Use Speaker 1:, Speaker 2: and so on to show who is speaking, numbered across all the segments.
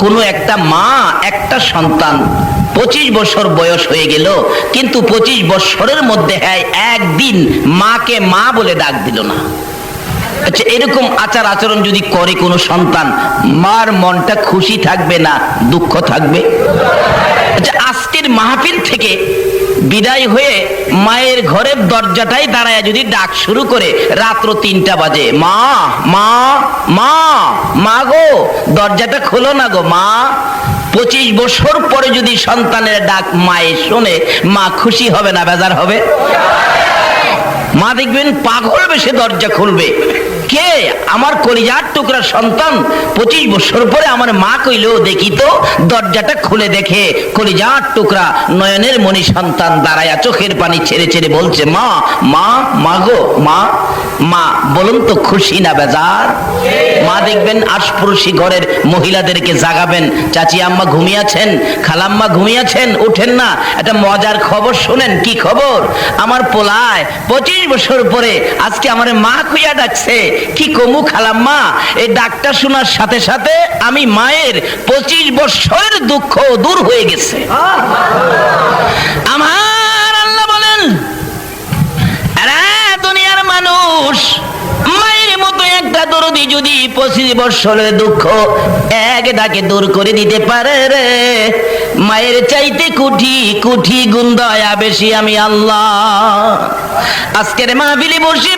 Speaker 1: কোনো একটা মা একটা সন্তান 25 বছর বয়স হয়ে গেল, কিন্তু 25 বছরের মধ্যে একদিন মাকে মা বলে ডাক দিল না। আচ্ছা, এরকম আচার আচরণ যদি করে কোনো সন্তান, মার মনটা খুশি থাকবে না দুঃখ থাকবে? আচ্ছা, আজকের মাহফিল থেকে বিদায় হয়ে মায়ের ঘরের দরজাটাই দাঁড়ায় যদি ডাক শুরু করে রাত্র 3টা বাজে, মা মা মা মা গো দরজাটা খোলো না গো মা। 25 বছর পরে যদি সন্তানের ডাক মায়ে শোনে, মা খুশি হবে না বেজার হবে? মা দেখবেন পাগল বেশে দরজা খুলবে, কে আমার কলিজার টুকরা সন্তান 25 বছর পরে আমার মা কইলো, দেখি তো দরজাটা খুলে দেখে কলিজার টুকরা নয়নের মণি সন্তান দাঁড়ায়া চোখের পানি ছেড়ে ছেড়ে বলছে, মা মা মা গো মা। মা বলুন তো খুশি না বেজার? মা দেখবেন আশপাশি ঘরের মহিলাদেরকে জাগাবেন, চাচি আম্মা ঘুমিয়েছেন, খালাম্মা ঘুমিয়েছেন, উঠেন না, একটা মজার খবর শোনেন। কি খবর? আমার পোলায় 25 বছর পরে আজকে আমার মা কইয়া ডাকছে। কি কমু খালাম্মা, এই ডাকটা শোনার সাথে সাথে আমি মায়ের 25 বছরের দুঃখ দূর হয়ে গেছে। আমার আল্লাহ বলেন, আরে দুনিয়ার মানুষ, মায়ের মতো একটা দরদি যদি 25 বছরের দুঃখ এক ডাকে দূর করে দিতে পারে রে, মায়ের চাইতে কোটি কোটি গুণ দয়া বেশি আমি আল্লাহ। আজকের মাহফিলে বসে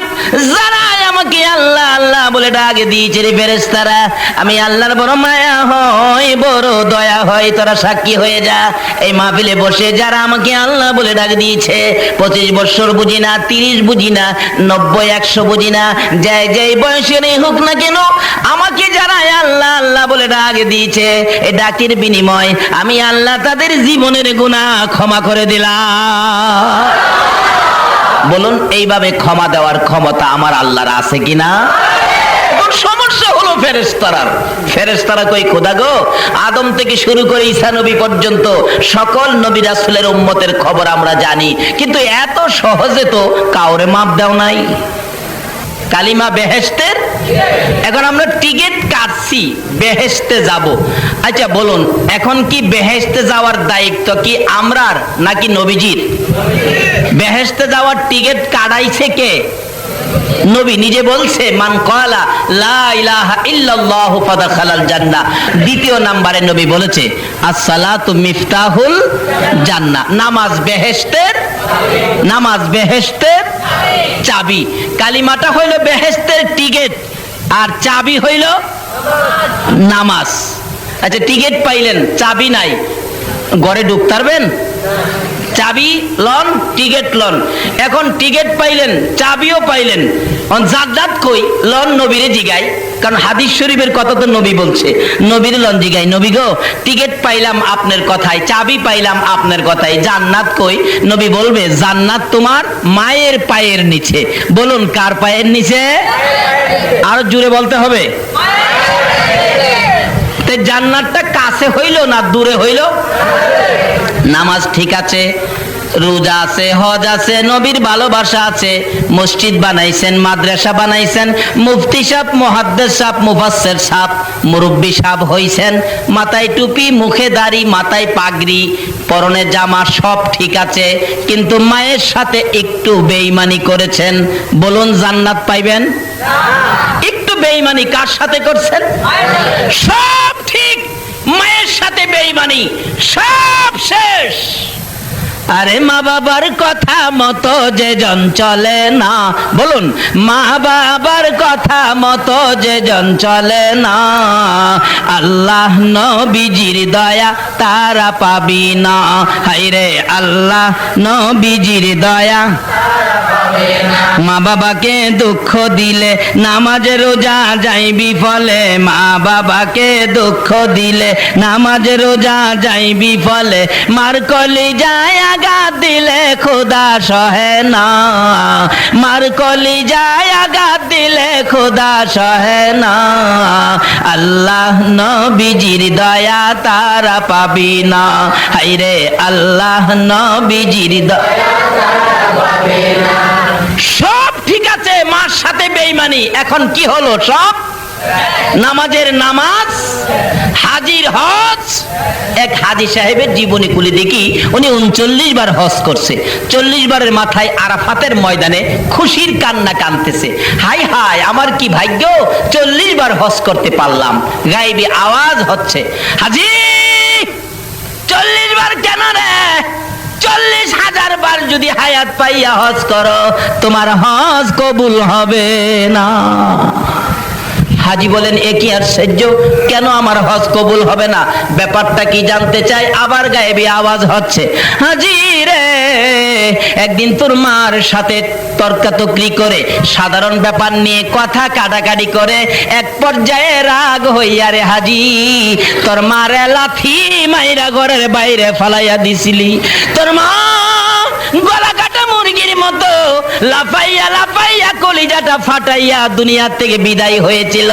Speaker 1: যারা আমাকে আল্লাহ আল্লাহ বলে ডাক দিয়েছে রে ফেরেশতারা, আমি আল্লাহর বড় মায়া হয়, বড় দয়া হয়, তোরা সাক্ষী হয়ে যা। এই মাহফিলে বসে যারা আমাকে আল্লাহ বলে ডাক দিয়েছে, 25 বছর বুঝি না, 30 বুঝি না, 90 100 বুঝি না, যাই যাই বয়সের হোক না কেন, আমাকে যারা আল্লাহ আল্লাহ বলে ডাক দিয়েছে, এই ডাকের বিনিময় আমি আল্লাহ তাদের জীবনের গুনাহ ক্ষমা করে দিলাম। বলুন, এইভাবে ক্ষমা দেওয়ার ক্ষমতা আমার আল্লাহর আছে কিনা? সমস্যা হলো ফেরেশতারা কই খোদা গো, আদম থেকে শুরু করে ঈসা নবী পর্যন্ত সকল নবী রাসূলের উম্মতের খবর আমরা জানি, কিন্তু এত সহজে তো কাউরে মাপ দাও নাই। কালিমা বেহেশতের, এখন আমরা টিকিট কাটছি বেহেশতে যাব। আচ্ছা বলুন, এখন কি বেহেশতে যাওয়ার দায়িত্ব কি আমরার নাকি নবীজির? বেহেশতে যাওয়ার টিকিট কাটাইছে কে? নবী নিজে বলছে, মান ক্বালা লা ইলাহা ইল্লাল্লাহু ফাদাখালাল জান্নাহ। দ্বিতীয় নম্বরে নবী বলেছে, আসসালাতু মিফতাহুল জান্নাহ, নামাজ বেহেশতের, নামাজ বেহেশতের চাবি। কালিমাটা হইল বেহেশতের টিকিট, আর চাবি হইল নামাজ। আচ্ছা, টিকিট পাইলেন, চাবি নাই, ঘরে ঢুকতে পারবেন? চাবি লন, টিকিট লন। এখন টিকিট পাইলেন, চাবিও পাইলেন, জাত কই লন নবীরে জিগাই, কারণ হাদিস শরীফের কথা তো নবী বলছে, নবীর লন জিগাই, নবী গো টিকিট পাইলাম আপনার কথায়, চাবি পাইলাম আপনার কথায়, জান্নাত কই? নবী বলবে, জান্নাত তোমার মায়ের পায়ের নিচে। বলুন, কার পায়ের নিচে? আর জোরে বলতে হবে। জান্নাতটা কাছে হইল না দূরে হইল? নামাজ ঠিক আছে, রোজা আছে, হজ আছে, নবীর ভালোবাসা আছে, মসজিদ বানাইছেন, মাদ্রাসা বানাইছেন, মুফতি সাহেব, মুহাদ্দিস সাহেব, মুফাসসির সাহেব, মুরব্বি সাহেব হইছেন, মাথায় টুপি, মুখে দাড়ি, মাথায় পাগড়ি, পরনে জামা, সব ঠিক আছে, কিন্তু মায়ের সাথে একটু বেঈমানি করেছেন। বলুন, জান্নাত পাইবেন? একটু বেঈমানি কার সাথে করছেন? সব ঠিক, মায়ের সাথে বেঈমানি, সব শেষ। আরে মা বাবার কথা মতো যে জন চলে না, বলুন, মা বাবার কথা মতো যে জন চলে না, আল্লাহ নবীজির দয়া তারা পাবি না। হায়রে আল্লাহ নবীজির দয়া। মা বাবাকে দুঃখ দিলে নামাজ রোজা যাইবি ফলে, মা বাবাকে দুঃখ দিলে নামাজ রোজা যাইবি ফলে, মার কলিজায় আঘাত দিলে খোদা সহে না, মার কলিজায় আঘাত দিলে খোদা সহে না, আল্লাহ নবীজির দয়া তারা পাবি না। হায়রে আল্লাহ নবীজির দয়া তারা পাবি না। সব ঠিক আছে, মার সাথে বেঈমানি, এখন কি হলো? সব নামাজের নামাজ, হাজির হজ। এক হাজি সাহেবের জীবনী খুলে দেখি উনি 39 বার হজ করছে। 40 বারের মাথায় আরাফাতের ময়দানে খুশির কান্না কাঁদতেছে, হাই হাই আমার কি ভাগ্য, 40 বার হজ করতে পারলাম। গায়েবী আওয়াজ হচ্ছে, হাজি 40 বার কেন রে? 40,000 বার যদি হায়াত পাইয়া হজ করো তোমার হজ কবুল হবে না। হাজি বলেন, এ কি আশ্চর্য, কেন আমার হজ কবুল হবে না? ব্যাপারটা কি জানতে চাই। আবার গায়েবী আওয়াজ হচ্ছে, হাজি রে একদিন তোর মার সাথে তর্কাতর্কি করে সাধারণ ব্যাপার নিয়ে কথা কাটাকাটি করে এক পর্যায়ে রাগ হইয়া রে হাজি তোর মারে লাথি মাইরা ঘরের বাইরে ফালাইয়া দিছিলি। তোর মা গলা কাটা মুরগির মতো লাফাইয়া লাফাইয়া কলিজাটা ফাটাইয়া দুনিয়া থেকে বিদায় হয়েছিল।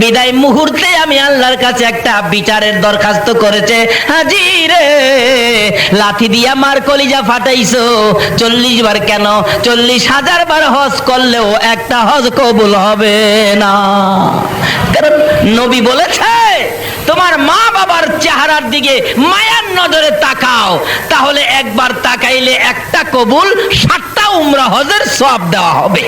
Speaker 1: বিদায় মুহূর্তে আমি আল্লাহর কাছে একটা বিচারের দরখাস্ত করেছে, হাজি রে লাথি দিয়া মার কলিজা ফাটাইছো 40 বার কেন? 40,000 বার হজ করলেও একটা হজ কবুল হবে না। কারণ নবী বলেছে তোমার মা বাবার চেহারার দিকে মায়ার নজরে তাকাও, তাহলে একবার তাকাইলে একটা কবুল 60টা উমরা হজের সওয়াব দেওয়া হবে।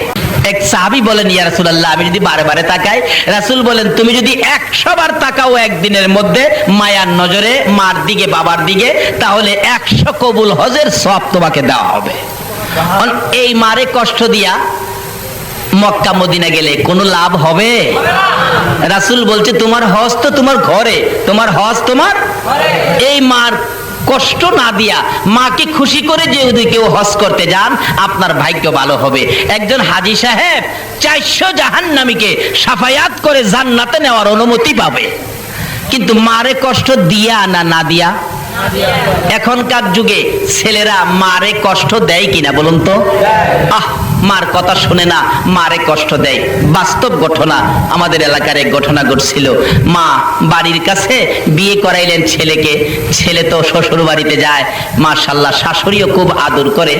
Speaker 1: এক সাহাবী বলেন, ইয়া রাসূলুল্লাহ আমি যদি বারে বারে তাকাই? রাসূল বলেন, তুমি যদি 100 বার তাকাও একদিনের মধ্যে মায়ার নজরে মার দিকে বাবার দিকে, তাহলে 100 কবুল হজের সওয়াব তোমাকে দেওয়া হবে। এই মারে কষ্ট দিয়া মক্কা মদিনা গেলে কোনো লাভ হবে? রাসূল বলছে তোমার হজ তো তোমার ঘরে, তোমার হজ তোমার এই মার কষ্ট না দিয়া মাকে খুশি করে যদি কেউ হজ করতে যান আপনার ভাগ্য ভালো হবে। একজন হাজী সাহেব 400 জাহান্নামীকে সাফায়াত করে জান্নাতে নেওয়ার অনুমতি পাবে। কিন্তু মারে কষ্ট দিয়া না দিয়া? এখনকার যুগে ছেলেরা মারে কষ্ট দেয় কিনা বলুন তো? মার কথা শুনে না, মারে কষ্ট দেয়। বাস্তব ঘটনা, আমাদের এলাকার এক ঘটনা ঘটছিল। মা বাড়ির কাছে বিয়ে করাইলেন ছেলেকে। ছেলে তো শ্বশুর বাড়িতে যায়, মাশাআল্লাহ শাশুড়িও খুব আদর করে।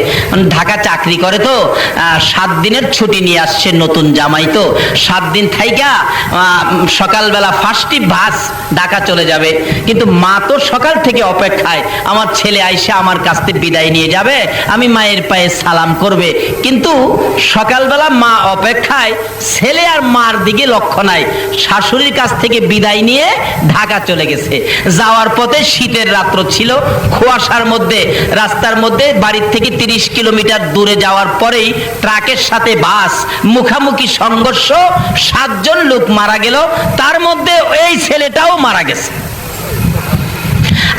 Speaker 1: ঢাকা চাকরি করে তো 7 দিনের ছুটি নিয়ে আসছে, নতুন জামাই তো 7 দিন থাইকা সকালবেলা ফার্স্টই বাস ঢাকা চলে যাবে। কিন্তু মা তো সকাল থেকে অপেক্ষায়, আমার ছেলে আইসা আমার কাছ থেকে বিদায় নিয়ে যাবে, আমি মায়ের পায়ে সালাম করবে। কিন্তু সকালবেলা মা অপেক্ষায়, ছেলে আর মার দিকে লক্ষ্য নাই। শাশুড়ির কাছ থেকে বিদায় নিয়ে ঢাকা চলে গেছে। যাওয়ার পথে শীতের রাত্র ছিল, কুয়াশার মধ্যে রাস্তার মধ্যে বাড়ির থেকে 30 কিলোমিটার দূরে যাওয়ার পরেই ট্রাকের সাথে বাস মুখামুখি সংঘর্ষ, 7 জন লোক মারা গেল, তার মধ্যে এই ছেলেটাও মারা গেছে।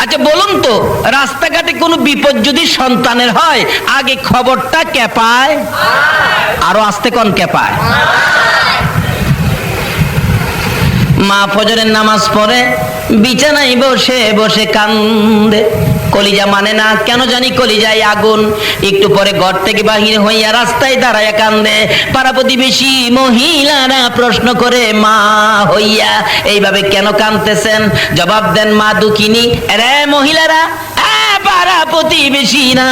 Speaker 1: আচ্ছা বলুন তো, রাস্তাঘাটে কোনো বিপদ যদি সন্তানের হয় আগে খবরটা কে পায়? আরো আস্তে কোন কে পায়? মা ফজরের নামাজ পড়ে বিছানায় বসে বসে কান্দে, কলিজা মানে না, কেন জানি কলিজায় আগুন। একটু পরে ঘর থেকে বাহির হইয়া রাস্তায় দাঁড়ায় কান্দে। পাড়া প্রতিবেশী মহিলারা প্রশ্ন করে, মা হইয়া এইভাবে কেন কাঁদতেছেন? জবাব দেন, মা দুঃখিনী। আরে মহিলারা, পাড়া প্রতিবেশী না,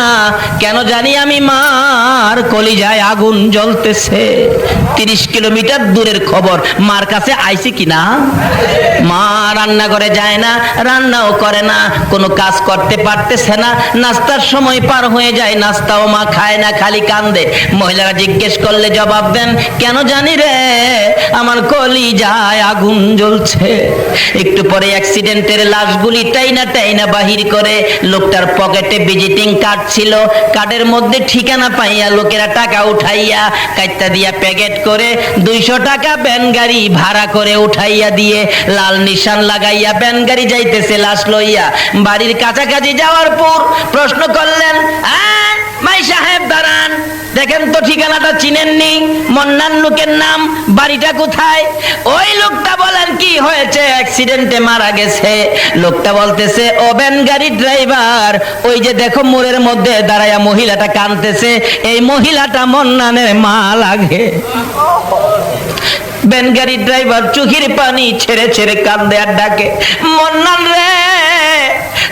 Speaker 1: কেন জানি আমি মার কলিজায় আগুন জ্বলতেছে। 30 কিলোমিটার দূরের খবর, মার কাছে আইছে কিনা? মা রান্না করে যায় না, রান্নাও করে না, কোনো কাজ করতে পারতেছে না। নাস্তার সময় পার হয়ে যায়, নাস্তাও মা খায় না, খালি কান্দে। মহিলারা জিজ্ঞেস করলে জবাব দেন, কেন জানি রে আমার কলিজায় আগুন জ্বলছে। একটু পরে অ্যাক্সিডেন্টের লাশগুলি টাইনা টাইনা বাহির করে। লোকটার পকেটে ভিজিটিং কার্ড ছিল, কার্ডের মধ্যে ঠিকানা পাইয়া লোকেরা টাকা উঠাইয়া কাইটা দিয়া প্যাকেট করে 200 টাকা ভ্যান গাড়ি ভাড়া করে উঠাইয়া দিয়ে লাল নিশান লাগাইয়া ভ্যান গাড়ি যাইতেছে লাশ লইয়া। বাড়ির কাছাকাছি যাওয়ার পর প্রশ্ন করলেন, মাই সাহেব দাঁড়ান, দেখেন তো ঠিকানাটা চিনেননি? মন্নান লোকের নাম, বাড়িটা কোথায়? ওই লোকটা বলেন কি হয়েছে? অ্যাক্সিডেন্টে মারা গেছে। লোকটা বলতেছে, ও ভ্যান গাড়ি ড্রাইভার, ওই যে দেখো মোড়ের মধ্যে দাঁড়ায়া মহিলাটা কাঁদতেছে, এই মহিলাটা মন্নানের মা লাগে। ভ্যান গাড়ি ড্রাইভার চোখের পানি ছেড়ে ছেড়ে কান্দে আর ডাকে, মন্নান রে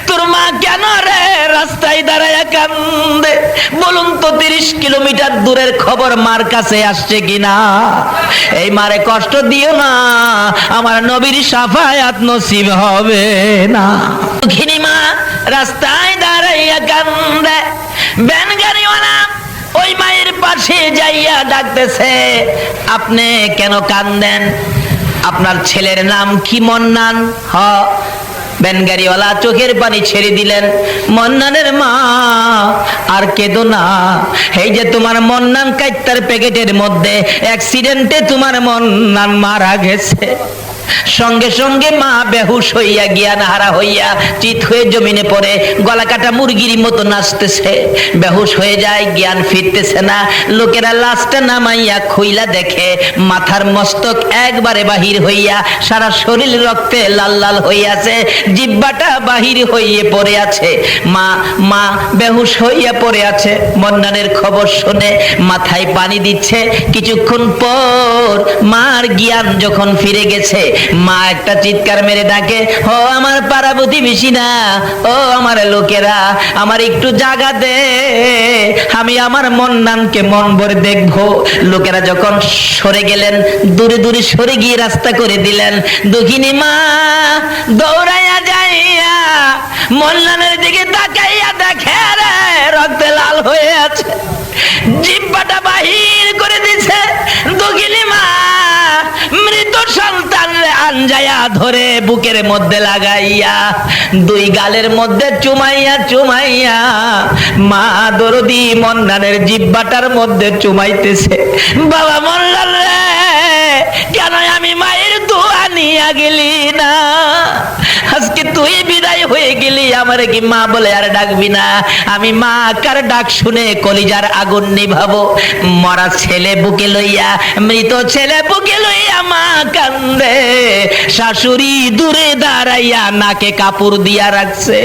Speaker 1: তোর মা কেন রে রাস্তায় দাঁড়ায়া কান্দে। বলুন তো 30 কিলোমিটার দূরের খবর মার কাছে আসছে কিনা? এই মারে কষ্ট দিও না, আমার নবীর শাফায়াত নসিব হবে না। দুঃখিনী মা রাস্তায় দাঁড়াইয়া কান্দে। ভ্যান গাড়িওয়ালা ওই মায়ের পাশে যাইয়া ডাকতেছে, আপনি কেন কান্দেন? আপনার ছেলের নাম কি? মন্নান। হ। ভ্যানগাড়িওয়ালা চোখের পানি ছেড়ে দিলেন। মন্নানের মা আর কেঁদো না, এই যে তোমার মন্নান কাইত্তার প্যাকেটের মধ্যে অ্যাক্সিডেন্টে তোমার মন্নান মারা গেছে। সঙ্গে সঙ্গে মা বেহুশ হইয়া জ্ঞান হারা হইয়া চিত হয়ে জমিনে পড়ে গলা কাটা মুরগির মতো নাচতেছে। বেহুশ হয়ে যায়, জ্ঞান ফিরতেছে না। লোকেরা লাশটা নামাইয়া খুইলা দেখে মাথার মস্তক একবারে বাহির হইয়া সারা শরীর রক্তে লাল লাল হইয়াছে, জিহ্বাটা বাহির হইয়ে পড়ে আছে। মা বেহুশ হইয়া পড়ে আছে। মন্নানের খবর শুনে মাথায় পানি দিচ্ছে। কিছুক্ষণ পর মার জ্ঞান যখন ফিরে গেছে, মা একটা চিৎকার মেরে ডাকে, ও আমার পাড়া প্রতিবেশীরা, ও আমার লোকেরা, আমার একটু জায়গা দে, আমি আমার মন্নানকে মন ভরে দেখবো। লোকেরা যখন সরে গেলেন, দূরে দূরে সরে গিয়ে রাস্তা করে দিলেন। দুঃখিনী মা দৌড়াইয়া যাইয়া মন্নানের দিকে তাকাইয়া দেখে রে রক্তে লাল হয়ে আছে, জিহ্বাটা বাহির করে দিছে। দুঃখিনী মা মৃত সন্তান আনজায়া ধরে বুকের মধ্যে লাগাইয়া দুই গালের মধ্যে চুমাইয়া চুমাইয়া মা দরদি মন্নানের জিহ্বাটার মধ্যে চুমাইতেছে। বাবা মন্নান রে, কেন আমি মায়ের দোয়া নিয়ে গেলি না? আজকে তুই বিদায় হয়ে গেলি, আমারে কি মা বলে আর ডাকবি না? আমি মা কার ডাক শুনে কলিজার আগুন নিভাবো। মরা ছেলে বুকে লইয়া, মৃত ছেলে বুকে লইয়া মা কান্দে। শাশুড়ি দূরে দাঁড়াইয়া নাকে কাপড় দিয়া রাখছে।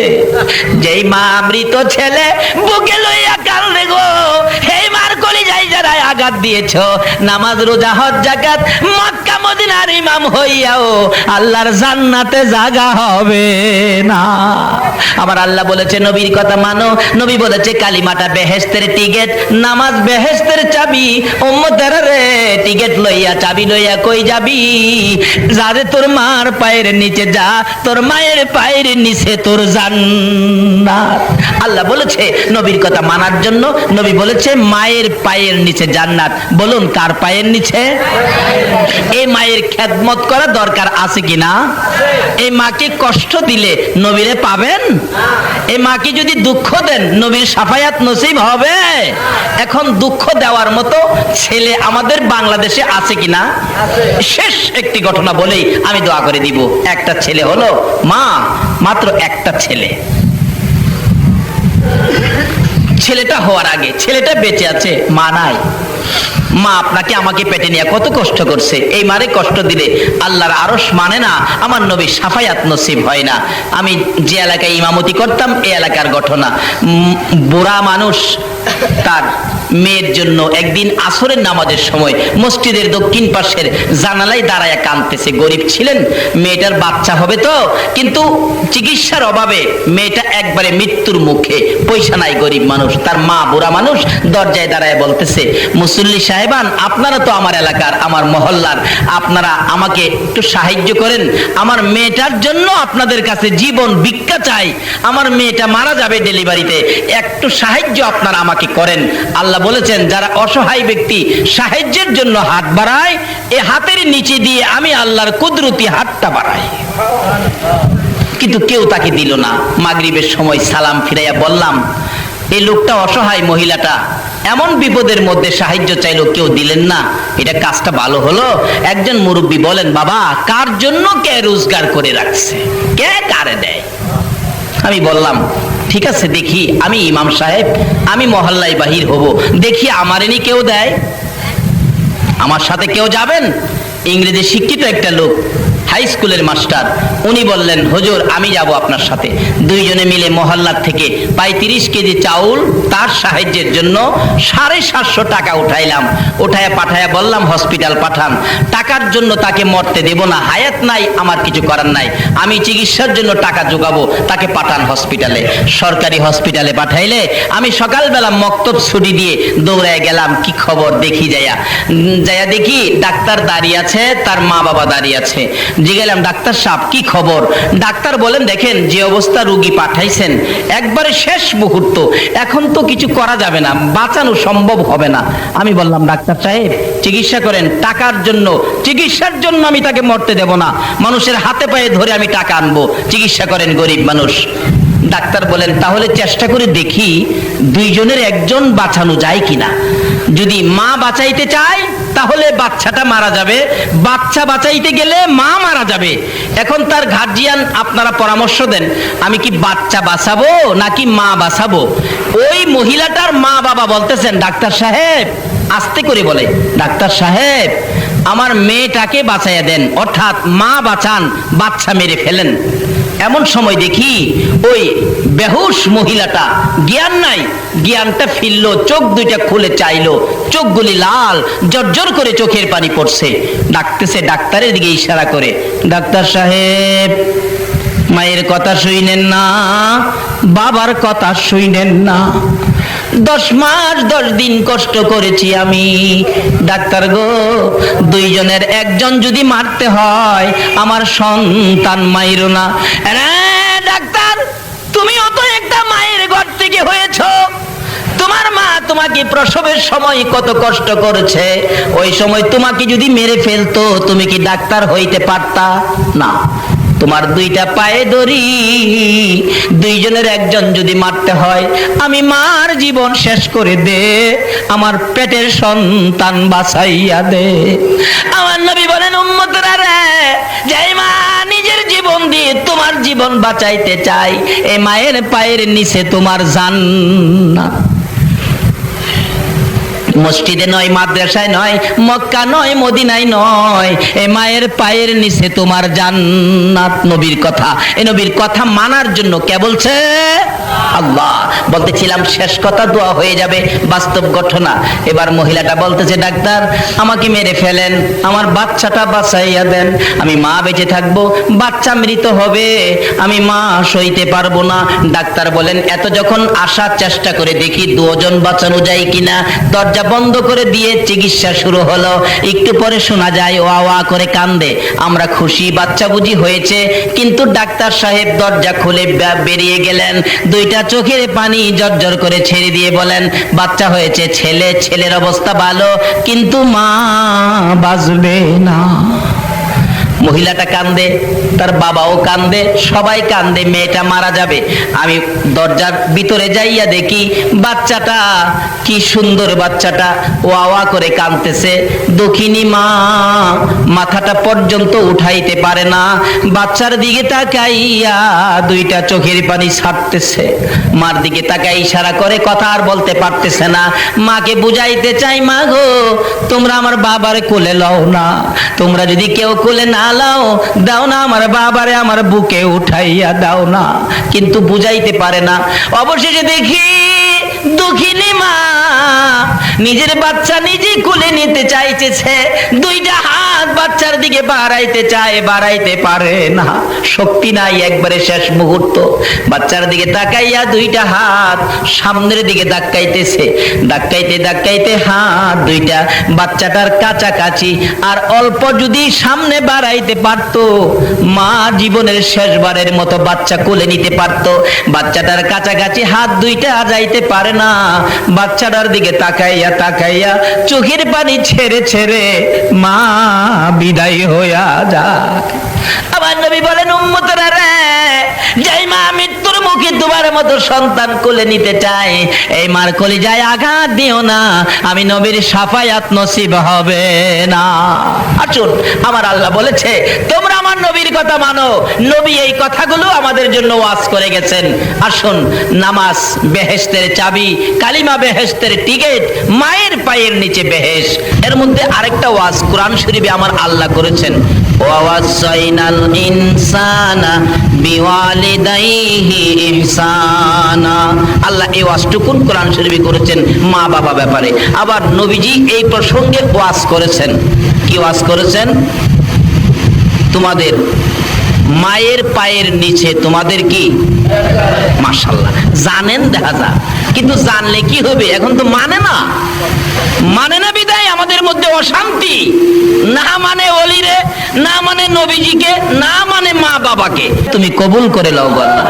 Speaker 1: যেই মা মৃত ছেলে বুকে লইয়া কান্দে গো, এই মার কলিজায় যারা আঘাত দিয়েছ, নামাজ রোজা হজ যাকাত মক্কা মদিনার ইমাম হইয়াও আল্লাহর জান্নাতে জায়গা হবে না। আমার আল্লাহ বলেছে নবীর কথা মানো। নবী বলেছে কালিমাটা বেহেশতের টিকেট, নামাজ বেহেশতের চাবি। উম্মতের রে টিকেট লইয়া চাবি লইয়া কই যাবি? যারে তোর মার পায়ের নিচে যা, তোর মায়ের পায়ের নিচে তোর জান্নাত। আল্লাহ বলেছে নবীর কথা মানার জন্য। নবী বলেছে মায়ের পায়ের নিচে জান্নাত। বলুন কার পায়ের নিচে? এই মায়ের খেদমত করা দরকার আছে কিনা? এই মাকে কষ্ট দিলে নবীরে পাবেন? এই মাকে যদি দুঃখ দেন নবীর শাফায়াত নসিব হবে? এখন দুঃখ দেওয়ার মতো ছেলে আমাদের বাংলাদেশে আছে কিনা? শেষ একটি ঘটনা বলেই আমি দোয়া করে দিব। একটা ছেলে হলো, মা মাত্র একটা ছেলে। ছেলেটা হওয়ার আগে ছেলেটা বেঁচে আছে, মা নাই। মা আপনাকে আমাকে পেটে নিয়ে কত কষ্ট করছে। এই মারে কষ্ট দিলে আল্লাহর আরশ মানে না, আমার নবীর শাফায়াত নসিব হয় না। আমি যে এলাকায় ইমামতি করতাম এই এলাকার ঘটনা, বুড়া মানুষ তার মেয়ের জন্য একদিন আসরের নামাজের সময় মসজিদের দক্ষিণ পাশের জানালায় দাঁড়ায় কাঁদতেছে। গরিব ছিলেন, মেয়েটার বাচ্চা হবে তো, কিন্তু চিকিৎসার অভাবে মেয়েটা একবারে মৃত্যুর মুখে, পয়সা নাই, গরিব মানুষ। তার মা বুড়া মানুষ দরজায় দাঁড়ায় বলতেছে, মুসল্লি সাহেবান, আপনারা তো আমার এলাকার, আমার মহল্লার, আপনারা আমাকে একটু সাহায্য করেন। আমার মেয়েটার জন্য আপনাদের কাছে জীবন ভিক্ষা চাই। আমার মেয়েটা মারা যাবে ডেলিভারিতে, একটু সাহায্য আপনারা আমাকে করেন। আল্লাহ বলেছেন যারা অসহায় ব্যক্তি সাহায্যের জন্য হাত বাড়ায়, এই হাতের নিচে দিয়ে আমি আল্লাহর কুদরতি হাতটা বাড়াই। কিন্তু কেউ তাকে দিল না। মাগরিবের সময় সালাম ফিরাইয়া বললাম, এই লোকটা অসহায়, মহিলাটা এমন বিপদের মধ্যে সাহায্য চাইলো, কেউ দিলেন না, এটা কাজটা ভালো হলো? একজন মুরব্বী বলেন, বাবা কার জন্য কে রোজগার করে রাখছে, কে কারে দেয়? আমি বললাম ঠিক আছে, দেখি আমি ইমাম সাহেব, আমি মহল্লায় বাহির হব, দেখি আমারেনি কেউ দেয়, আমার সাথে কেউ যাবেন? ইংরেজি শিক্ষিত একটা লোক, হাই স্কুলের মাস্টার, উনি বললেন, হুজুর আমি যাব আপনার সাথে। দুইজনে মিলে মহল্লার থেকে 35 কেজি চাউল তার সাহায্যের জন্য 750 টাকা উঠাইলাম। উঠায় পাঠায় বললাম হসপিটাল পাঠান। টাকার জন্য তাকে মরতে দেব না, হায়াত নাই, আমার কিছু করার নাই, আমি চিকিৎসার জন্য টাকা জোগাবো, তাকে পাঠান হসপিটালে। সরকারি হসপিটালে পাঠাইলে আমি সকালবেলা মক্তব ছুটি দিয়ে দৌড়ায় গেলাম, কি খবর দেখি যাইয়া দেখি ডাক্তার দাঁড়িয়ে আছে, তার মা বাবা দাঁড়িয়ে আছে। জিজ্ঞাসলাম, ডাক্তার সাহেব কি খবর? ডাক্তার বলেন, দেখেন যে অবস্থা রোগী পাঠাইছেন একবারে শেষ মুহূর্ত, এখন তো কিছু করা যাবে না, বাঁচানো সম্ভব হবে না। আমি বললাম, ডাক্তার সাহেব চিকিৎসা করেন, টাকার জন্য, চিকিৎসার জন্য আমি তাকে মরতে দেব না, মানুষের হাতে পায়ে ধরে আমি টাকা আনবো, চিকিৎসা করেন, গরিব মানুষ। ডাক্তার বলেন, তাহলে চেষ্টা করে দেখি দুইজনের একজন বাঁচানো যায় কিনা। যদি মা বাঁচাইতে চায় তাহলে বাচ্চাটা মারা যাবে, বাচ্চা বাঁচাইতে গেলে মা মারা যাবে। এখন তার গার্জিয়ান আপনারা পরামর্শ দেন, আমি কি বাচ্চা বাঁচাবো নাকি মা বাঁচাবো? ওই মহিলাটার মা বাবা বলতেছেন, ডাক্তার সাহেব, আস্তে করে বলে, ডাক্তার সাহেব আমার মেয়েটাকে বাঁচাইয়া দেন, অর্থাৎ মা বাঁচান, বাচ্চা মেরে ফেলেন। এমন সময় দেখি ওই বেহুশ মহিলাটা, জ্ঞান নাই, জ্ঞানটা ফিরলো, চোখ দুইটা খুলে চাইলো, চোখগুলি লাল, জর্জর করে চোখের পানি পড়ছে। ডাকতেছে, ডাক্তারের দিকে ইশারা করে, ডাক্তার সাহেব মায়ের কথা শুইনেন না, বাবার কথা শুইনেন না, 10 মাস 10 দিন কষ্ট করেছি আমি, ডাক্তার গো, দুইজনের একজন যদি মারতে হয় আমার সন্তান মাইরো না। ডাক্তার, তুমিও তো একটা মায়ের ঘর থেকে হয়েছো, তোমার মা তোমাকে প্রসবের সময় কত কষ্ট করেছে, ওই সময় তোমাকে যদি মেরে ফেলতো তুমি কি ডাক্তার হইতে পারতা? না। তোমার দুইটা পায়ে ধরি, দুইজনের একজন যদি মারতে হয় আমি মার জীবন শেষ করে দে, আমার পেটের সন্তান বাঁচাইয়া দে। আমার নবী বলেন, উম্মতরা রে, যেই মা নিজের জীবন দিয়ে তোমার জীবন বাঁচাইতে চাই, এই মায়ের পায়ের নিচে তোমার জান্নাত। মসজিদে নয়, মাদ্রাসায় নয়, মক্কা নয়, মদিনায় নয়, এ মায়ের পায়ের নিচে তোমার জান্নাত। নবীর কথা, এ নবীর কথা মানার জন্য কে বলছে? আল্লাহ। বলতেছিলাম শেষ কথা, দোয়া হয়ে যাবে, বাস্তব ঘটনা। এবার মহিলাটা বলতেছে, ডাক্তার আমাকে মেরে ফেলেন, আমার বাচ্চাটা বাঁচাইয়া দেন, আমি মা বেঁচে থাকবো, বাচ্চা মৃত হবে, আমি মা সইতে পারবো না। ডাক্তার বলেন, এত যখন আসার চেষ্টা করে দেখি 2 জন বাঁচানো যায় কিনা। দরজা বন্ধ করে দিয়ে চিকিৎসা শুরু হলো। একটু পরে শোনা যায় ওয়া ওয়া করে কান্দে। আমরা খুশি, বাচ্চা বুঝি হয়েছে, কিন্তু ডাক্তার সাহেব দরজা খুলে বেরিয়ে গেলেন, 2টা চোখের পানি জর্জর করে ছেড়ে দিয়ে বলেন, বাচ্চা হয়েছে ছেলে, ছেলের অবস্থা ভালো, কিন্তু মা বাঁচবে না। মহিলাটা কান্দে, তার বাবাও কান্দে, সবাই কান্দে, মেয়েটা মারা যাবে। আমি দরজার ভিতরে যাইয়া দেখি বাচ্চাটা, কি সুন্দর বাচ্চাটা, ওয়া ওয়া করে কাঁদতেছে। দক্ষিণী মা মাথাটা পর্যন্ত উঠাইতে পারে না, বাচ্চার দিকে তাকাইয়া 2টা চোখের পানি ছাড়তেছে। মার দিকে তাকাই ইশারা করে, কথা আর বলতে পারতেছে না। মাকে বুঝাইতে চাই, মা গো তোমরা আমার বাবারে কোলে লও না, তোমরা যদি কেউ কোলে না লাও, দাও না আমার বাবারে আমার বুকে উঠাইয়া দাও না, কিন্তু বুঝাইতে পারে না। অবশেষে দেখি দুঃখিনী মা নিজের বাচ্চা নিজে কোলে নিতে চাইতেছে, 2টা হাত বাচ্চার দিকে বাড়াইতে চায়, বাড়াইতে পারে না, শক্তি নাই, একবারে শেষ মুহূর্ত। বাচ্চার দিকে তাকাইয়া 2টা হাত সামনের দিকে ধাক্কাইতেছে, ধাক্কাইতে ধাক্কাইতে হাত 2টা বাচ্চাটার কাছাকাছি, আর অল্প যদি সামনে বাড়াইতে পারতো, মা জীবনের শেষবারের মতো বাচ্চা কোলে নিতে পারতো। বাচ্চাটার কাছাকাছি হাত 2টা যাইতে পারে না। বাচ্চাটার দিকে তাকাইয়া তাকাইয়া চোখের পানি ছেড়ে ছেড়ে মা বিদায় হইয়া যায়। আমার নবী বলেন, উম্মতরা রে, যেই মা মৃত্যুর মুখে তোমার বাচ্চার মতো সন্তান কোলে নিতে চায়, এই মার কলিজায় আঘাত দিও না, আমি নবীর শাফায়াত নসিব হবে না। আসুন, আমার আল্লাহ বলেছে তোমরা আমার নবীর কথা মানো। নবী এই কথাগুলো আমাদের জন্য ওয়াজ করে গেছেন। আসুন, নামাজ বেহেশতের চাবি, কালিমা বেহেশতের টিকিট, মায়ের পায়ের নিচে বেহেশ। এর মধ্যে আরেকটা ওয়াজ কোরআন শরীফে আমার আল্লাহ করেছেন, ওয়াসাইনাল ইনসানা বিওয়ালিদাইহি ইহসানা। আল্লাহ এই ওয়াজটুকুন কোরআন শরীফে করেছেন মা বাবা ব্যাপারে। আবার নবীজি এই প্রসঙ্গে ওয়াজ করেছেন। কি ওয়াজ করেছেন? তোমাদের মায়ের পায়ের নিচে তোমাদের কি, মাশাআল্লাহ, জানেন দেখা যায়, কিন্তু জানলে কি হবে? এখন তো মানে না বিদায় আমাদের মধ্যে অশান্তি। না মানে ওলিরে, না মানে নবীজিকে, না মানে মা বাবাকে। তুমি কবুল করে লও গো আল্লাহ।